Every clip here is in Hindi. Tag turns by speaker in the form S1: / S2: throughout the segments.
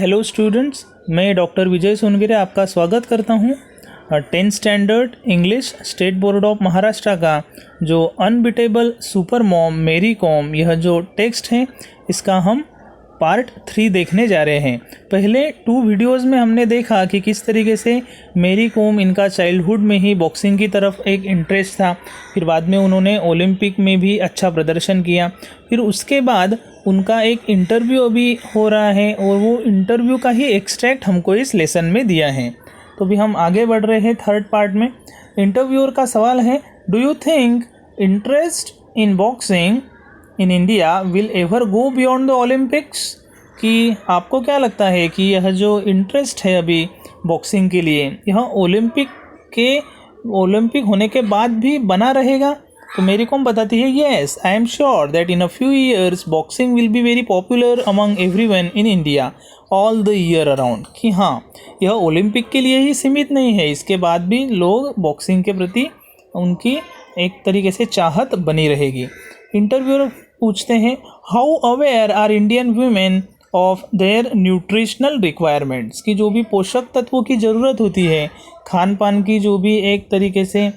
S1: हेलो स्टूडेंट्स, मैं डॉक्टर विजय सोनगिरे आपका स्वागत करता हूँ 10th standard English state board of Maharashtra का जो अनबीटेबल सुपर मॉम मेरी कॉम यह जो टेक्स्ट है इसका हम पार्ट 3 देखने जा रहे हैं। पहले 2 वीडियोज़ में हमने देखा कि किस तरीके से मेरी कॉम इनका चाइल्डहुड में ही बॉक्सिंग की तरफ एक इंटरेस्ट था, फिर बाद में उन्होंने ओलंपिक में भी अच्छा प्रदर्शन किया, फिर उसके बाद उनका एक इंटरव्यू अभी हो रहा है और वो इंटरव्यू का ही एक्सट्रैक्ट हमको इस लेसन में दिया है। तो भी हम आगे बढ़ रहे हैं 3rd पार्ट में। इंटरव्यूअर का सवाल है, do you think interest in boxing in India will ever go beyond the Olympics? कि आपको क्या लगता है कि यह जो इंटरेस्ट है अभी बॉक्सिंग के लिए यह ओलंपिक होने के बाद भी बना रहेगा? तो मेरी कॉम बताती है, yes I am sure that in a few years boxing will be very popular among everyone in India all the year around. कि हाँ, यह ओलंपिक के लिए ही सीमित नहीं है, इसके बाद भी लोग बॉक्सिंग के प्रति उनकी एक तरीके से चाहत बनी रहेगी। इंटरव्यूअर पूछते हैं, how aware are Indian women of their nutritional requirements? कि जो भी पोषक तत्वों की ज़रूरत होती है, खान पान की जो भी एक तरीके से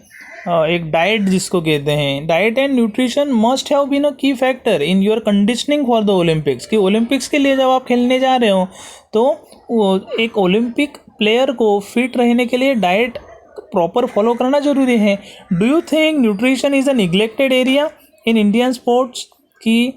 S1: एक डाइट जिसको कहते हैं, diet and nutrition must have been a key factor in your conditioning for the Olympics. कि ओलंपिक्स के लिए जब आप खेलने जा रहे हो तो एक ओलंपिक प्लेयर को फिट रहने के लिए डाइट प्रॉपर फॉलो करना ज़रूरी है। Do you think nutrition is a neglected area in Indian sports? की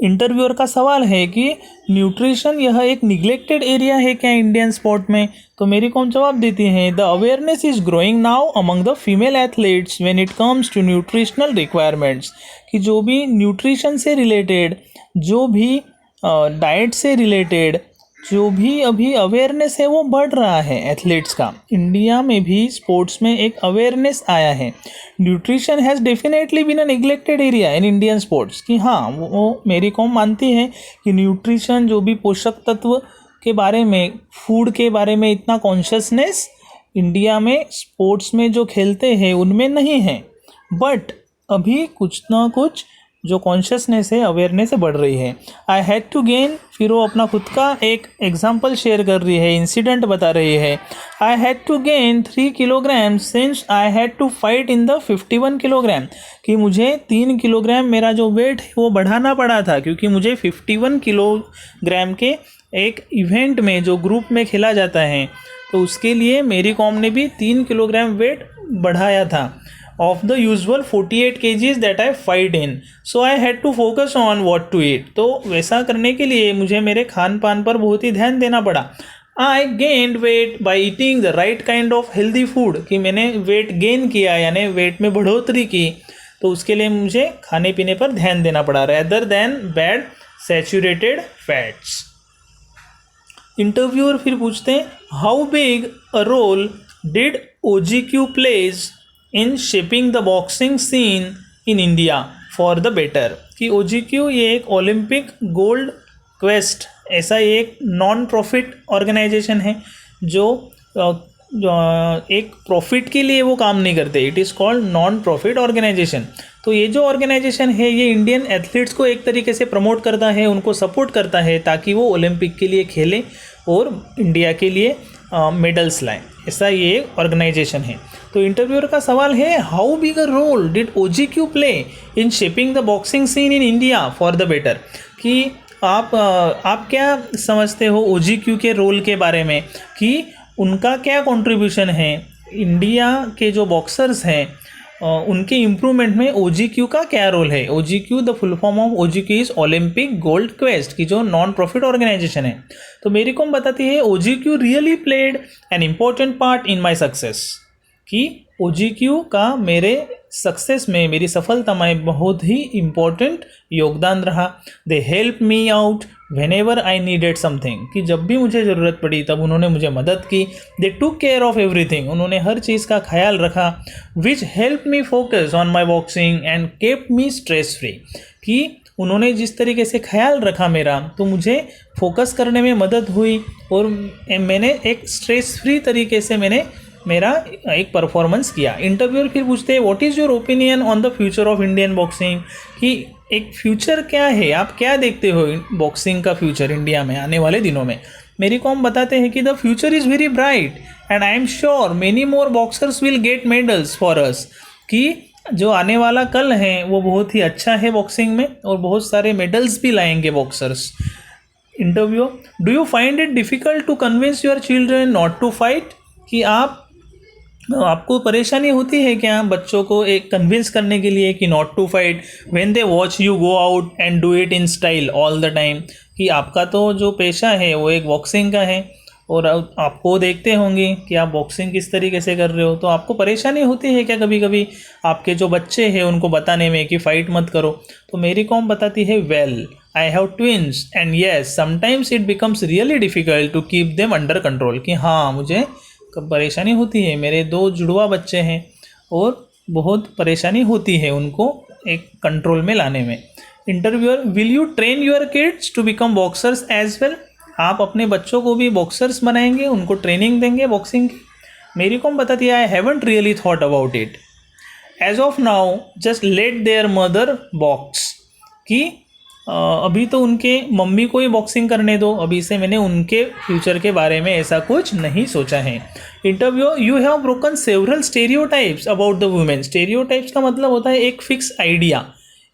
S1: इंटरव्यूअर का सवाल है कि न्यूट्रिशन यह एक निग्लेक्टेड एरिया है क्या इंडियन स्पोर्ट में? तो मेरी कॉम जवाब देती है, the awareness is growing now among the female athletes when it comes to nutritional requirements. कि जो भी न्यूट्रिशन से रिलेटेड, जो भी डाइट से रिलेटेड जो भी अभी अवेयरनेस है वो बढ़ रहा है एथलीट्स का। इंडिया में भी स्पोर्ट्स में एक अवेयरनेस आया है। Nutrition has definitely been a neglected area in Indian sports. कि हाँ, वो मेरी कॉम मानती है कि न्यूट्रिशन जो भी पोषक तत्व के बारे में, फूड के बारे में इतना कॉन्शियसनेस इंडिया में स्पोर्ट्स में जो खेलते हैं उनमें नहीं है, बट अभी कुछ ना कुछ जो कॉन्शियसनेस है, अवेयरनेस बढ़ रही है। आई हैड टू गेन, फिर वो अपना खुद का एक एग्जाम्पल शेयर कर रही है, इंसिडेंट बता रही है। I had to gain 3 kilogram since I had to fight in the 51 kilogram. कि मुझे 3 किलोग्राम मेरा जो वेट है वो बढ़ाना पड़ा था, क्योंकि मुझे 51 किलोग्राम के एक इवेंट में जो ग्रुप में खेला जाता है तो उसके लिए मेरी कॉम ने भी 3 किलोग्राम वेट बढ़ाया था of the usual 48 kgs that I fight in. So I had to focus on what to eat. तो वैसा करने के लिए मुझे मेरे खान पान पर बहुत ही ध्यान देना पड़ा। I gained weight by eating the right kind of healthy food. कि मैंने वेट गेन किया, यानी वेट में बढ़ोतरी की, तो उसके लिए मुझे खाने पीने पर ध्यान देना पड़ा rather than bad saturated fats. Interviewer फिर पूछते हैं, how big a role did OGQ plays in shaping the boxing scene in India for the better? कि OGQ ये एक ओलंपिक गोल्ड क्वेस्ट, ऐसा एक नॉन प्रॉफिट ऑर्गेनाइजेशन है जो एक प्रॉफिट के लिए वो काम नहीं करते। It is called non profit organisation. तो ये जो ऑर्गेनाइजेशन है ये इंडियन एथलीट्स को एक तरीके से प्रमोट करता है, उनको सपोर्ट करता है ताकि वो ओलंपिक के लिए खेलें और इंडिया के लिए मेडल्स लाएं। ऐसा ये ऑर्गेनाइजेशन है। तो इंटरव्यूअर का सवाल है, how big a role did OGQ play in shaping the boxing scene in India for the better? कि आप क्या समझते हो OGQ के रोल के बारे में, कि उनका क्या कंट्रीब्यूशन है इंडिया के जो बॉक्सर्स हैं उनके इम्प्रूवमेंट में OGQ का क्या रोल है? OGQ the full form of OGQ is Olympic gold quest, की जो नॉन प्रॉफिट ऑर्गेनाइजेशन है। तो मेरी कॉम बताती है, OGQ really played an important part in my success. कि OGQ का मेरे सक्सेस में, मेरी सफलता में बहुत ही इम्पोर्टेंट योगदान रहा। They help me out when ever I needed something. कि जब भी मुझे ज़रूरत पड़ी तब उन्होंने मुझे मदद की। दे टुक केयर ऑफ एवरीथिंग, उन्होंने हर चीज़ का ख्याल रखा। Which help me focus on my boxing and cap me stress free. कि उन्होंने जिस तरीके से ख्याल रखा मेरा, तो मुझे फोकस करने में मदद हुई और मैंने एक स्ट्रेस फ्री तरीके से मेरा एक परफॉर्मेंस किया। इंटरव्यूअर फिर पूछते हैं, what is your opinion on the future of Indian boxing? कि एक फ्यूचर क्या है, आप क्या देखते हो बॉक्सिंग का फ्यूचर इंडिया में आने वाले दिनों में? मेरी कॉम बताते हैं कि the future is very bright and I am sure many more boxers will get medals for us, कि जो आने वाला कल है वो बहुत ही अच्छा है बॉक्सिंग में और बहुत सारे मेडल्स भी लाएंगे boxers. Interview, do you find it difficult to convince your children not to fight, कि आपको परेशानी होती है क्या बच्चों को एक कन्विंस करने के लिए कि not to fight when they watch you go out and do it in style all the time, कि आपका तो जो पेशा है वो एक बॉक्सिंग का है और आपको देखते होंगे कि आप बॉक्सिंग किस तरीके से कर रहे हो, तो आपको परेशानी होती है क्या कभी कभी आपके जो बच्चे हैं उनको बताने में कि फ़ाइट मत करो। तो मेरी कॉम बताती है, well I have twins and yes sometimes it becomes really difficult to keep them under control, कि हाँ मुझे परेशानी होती है, मेरे 2 जुड़वा बच्चे हैं और बहुत परेशानी होती है उनको एक कंट्रोल में लाने में। Interviewer, will you train your kids to become boxers as well, आप अपने बच्चों को भी बॉक्सर्स बनाएंगे, उनको ट्रेनिंग देंगे बॉक्सिंग की। मेरी कॉम बताती है, I haven't really thought about it as of now, just let their mother box, कि अभी तो उनके मम्मी को ही बॉक्सिंग करने दो, अभी से मैंने उनके फ्यूचर के बारे में ऐसा कुछ नहीं सोचा है। Interview, you have broken several stereotypes about the women, stereotypes का मतलब होता है एक फिक्स आइडिया,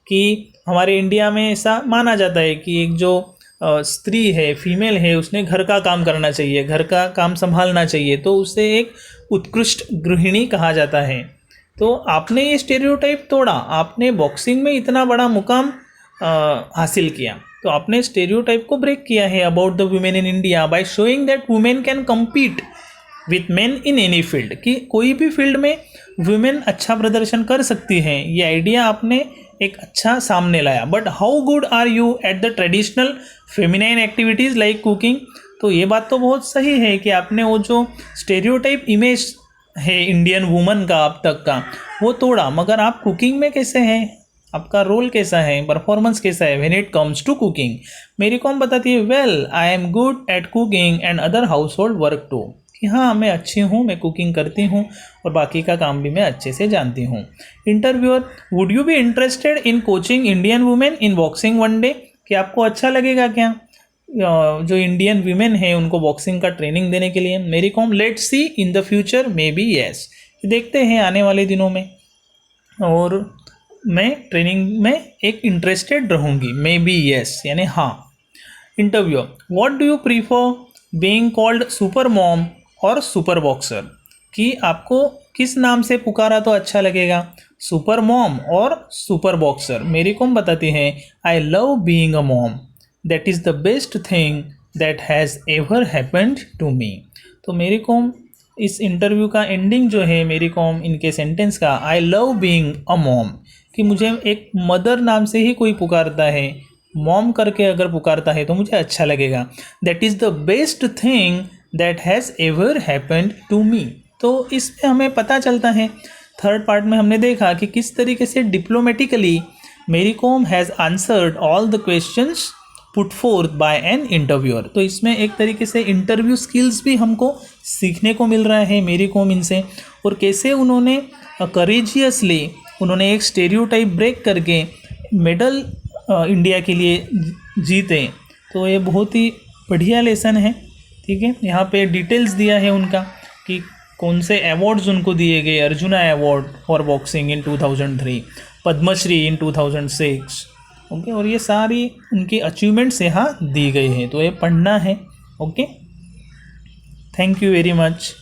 S1: कि हमारे इंडिया में ऐसा माना जाता है कि एक जो स्त्री है, फीमेल है, उसने घर का काम करना चाहिए, घर का काम संभालना चाहिए, तो उसे एक उत्कृष्ट गृहिणी कहा जाता है। तो आपने ये स्टेरियोटाइप तोड़ा, आपने बॉक्सिंग में इतना बड़ा मुकाम हासिल किया, तो आपने स्टेरियोटाइप को ब्रेक किया है about the women in India by showing that women can compete with main in any field, कि कोई भी फील्ड में वुमेन अच्छा प्रदर्शन कर सकती हैं, ये आइडिया आपने एक अच्छा सामने लाया। But how good are you at the traditional feminine activities like cooking, तो ये बात तो बहुत सही है कि आपने वो जो स्टेरियोटाइप इमेज है इंडियन वुमन का अब तक का वो तोड़ा, मगर आप कुकिंग में कैसे हैं, आपका रोल कैसा है, परफॉर्मेंस कैसा है when it comes to cooking. Mary Kom बताती है, well I am good at cooking and other household work too, कि हाँ मैं अच्छी हूँ, मैं कुकिंग करती हूँ और बाकी का काम भी मैं अच्छे से जानती हूँ। Interviewer, would you be interested in coaching Indian women in boxing one day, कि आपको अच्छा लगेगा क्या जो इंडियन वीमेन है उनको बॉक्सिंग का ट्रेनिंग देने के लिए। मेरी com, let's see in the future may be yes, देखते हैं आने वाले दिनों में, और मैं ट्रेनिंग में एक इंटरेस्टेड रहूँगी, मे बी येस यानी हाँ। Interview, what do you prefer being called super mom और सुपर बॉक्सर, कि आपको किस नाम से पुकारा तो अच्छा लगेगा, सुपर मॉम और सुपर बॉक्सर। मेरी कॉम बताती हैं, I love being a mom, that is the best thing that has ever happened to me. तो मेरी कॉम इस इंटरव्यू का एंडिंग जो है मेरी कॉम इनके सेंटेंस का, आई लव बीइंग अ मॉम, कि मुझे एक मदर नाम से ही कोई पुकारता है, मॉम करके अगर पुकारता है तो मुझे अच्छा लगेगा, that is the best thing that has ever happened to me. तो इसमें हमें पता चलता है, थर्ड पार्ट में हमने देखा कि किस तरीके से diplomatically Mary Kom has answered all the questions put forth by an interviewer. तो इसमें एक तरीके से इंटरव्यू स्किल्स भी हमको सीखने को मिल रहा है मेरी कॉम इनसे, और कैसे उन्होंने करेजियसली उन्होंने एक स्टेरियोटाइप ब्रेक करके मेडल इंडिया के लिए जीते। तो ये बहुत ही बढ़िया लेसन है, ठीक है। यहाँ पे डिटेल्स दिया है उनका कि कौन से अवार्ड्स उनको दिए गए, Arjuna award for boxing in 2003, Padma Shri in 2006, okay, और ये सारी उनकी अचीवमेंट्स यहाँ दी गई हैं, तो ये पढ़ना है, okay. Thank you very much.